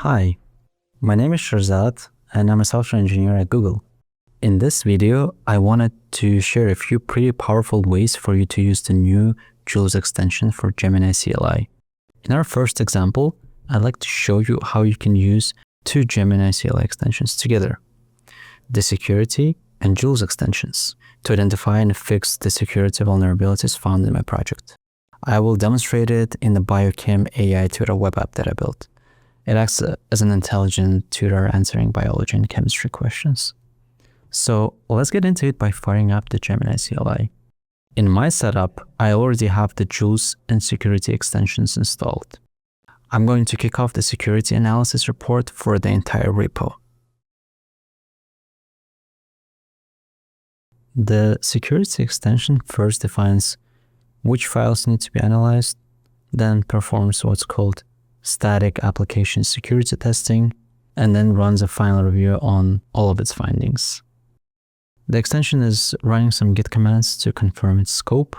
Hi, my name is Sherzat and I'm a software engineer at Google. In this video, I wanted to share a few pretty powerful ways for you to use the new Jules extension for Gemini CLI. In our first example, I'd like to show you how you can use two Gemini CLI extensions together, the security and Jules extensions, to identify and fix the security vulnerabilities found in my project. I will demonstrate it in the Biochem AI tutor web app that I built. It acts as an intelligent tutor answering biology and chemistry questions. So let's get into it by firing up the Gemini CLI. In my setup, I already have the Jules and security extensions installed. I'm going to kick off the security analysis report for the entire repo. The security extension first defines which files need to be analyzed, then performs what's called static application security testing, and then runs a final review on all of its findings. The extension is running some git commands to confirm its scope.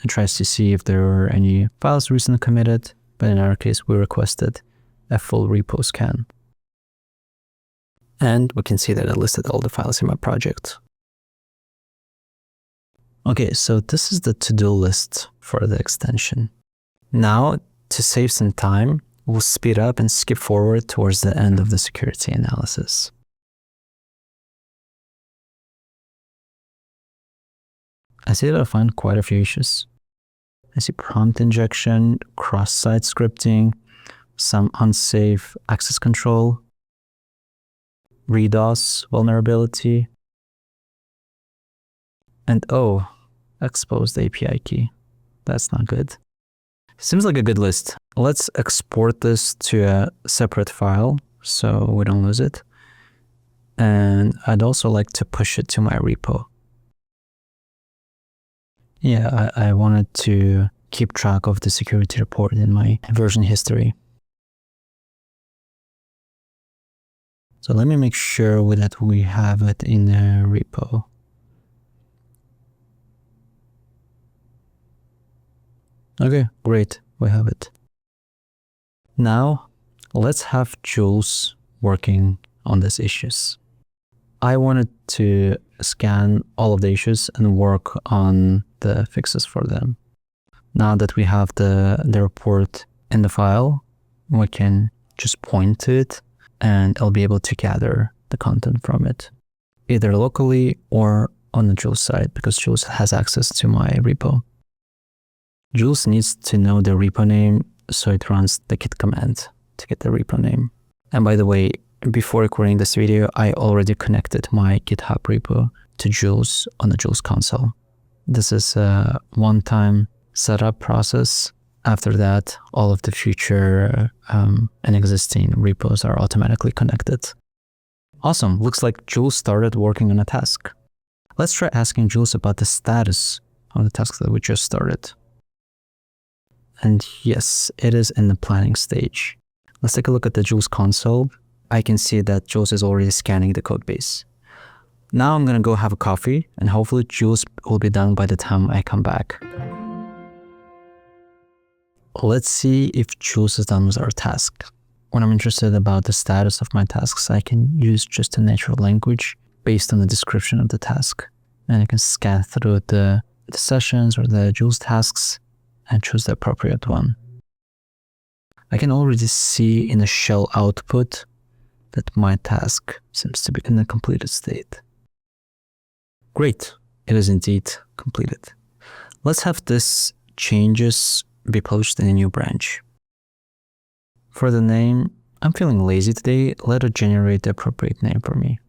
It tries to see if there are any files recently committed, but in our case, we requested a full repo scan. And we can see that it listed all the files in my project. Okay, so this is the to-do list for the extension. Now, to save some time, we'll speed up and skip forward towards the end of the security analysis. I see that I find quite a few issues. I see prompt injection, cross-site scripting, some unsafe access control, RDoS vulnerability, and exposed API key. That's not good. Seems like a good list. Let's export this to a separate file so we don't lose it. And I'd also like to push it to my repo. Yeah, I wanted to keep track of the security report in my version history. So let me make sure that we have it in the repo. Okay, great, we have it. Now, let's have Jules working on these issues. I wanted to scan all of the issues and work on the fixes for them. Now that we have the report in the file, we can just point to it and I'll be able to gather the content from it, either locally or on the Jules side, because Jules has access to my repo. Jules needs to know the repo name, so it runs the git command to get the repo name. And by the way, before recording this video, I already connected my GitHub repo to Jules on the Jules console. This is a one-time setup process. After that, all of the future and existing repos are automatically connected. Awesome, looks like Jules started working on a task. Let's try asking Jules about the status of the task that we just started. And yes, it is in the planning stage. Let's take a look at the Jules console. I can see that Jules is already scanning the codebase. Now I'm gonna go have a coffee and hopefully Jules will be done by the time I come back. Let's see if Jules is done with our task. When I'm interested about the status of my tasks, I can use just a natural language based on the description of the task. And I can scan through the sessions or the Jules tasks and choose the appropriate one. I can already see in the shell output that my task seems to be in a completed state. Great, it is indeed completed. Let's have this changes be published in a new branch. For the name, I'm feeling lazy today. Let it generate the appropriate name for me.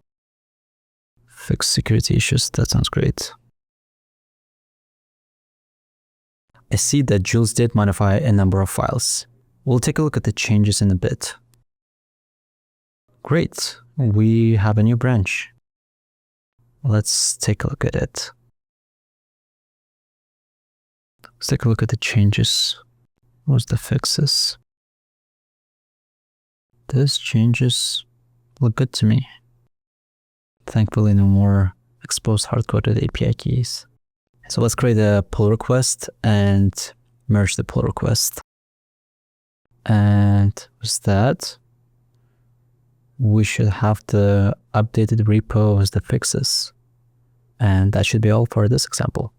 Fix security issues, that sounds great. I see that Jules did modify a number of files. We'll take a look at the changes in a bit. Great, we have a new branch. Let's take a look at it. Let's take a look at the changes. What's the fixes? Those changes look good to me. Thankfully, no more exposed hard-coded API keys. So let's create a pull request and merge the pull request. And with that, we should have the updated repo with the fixes. And that should be all for this example.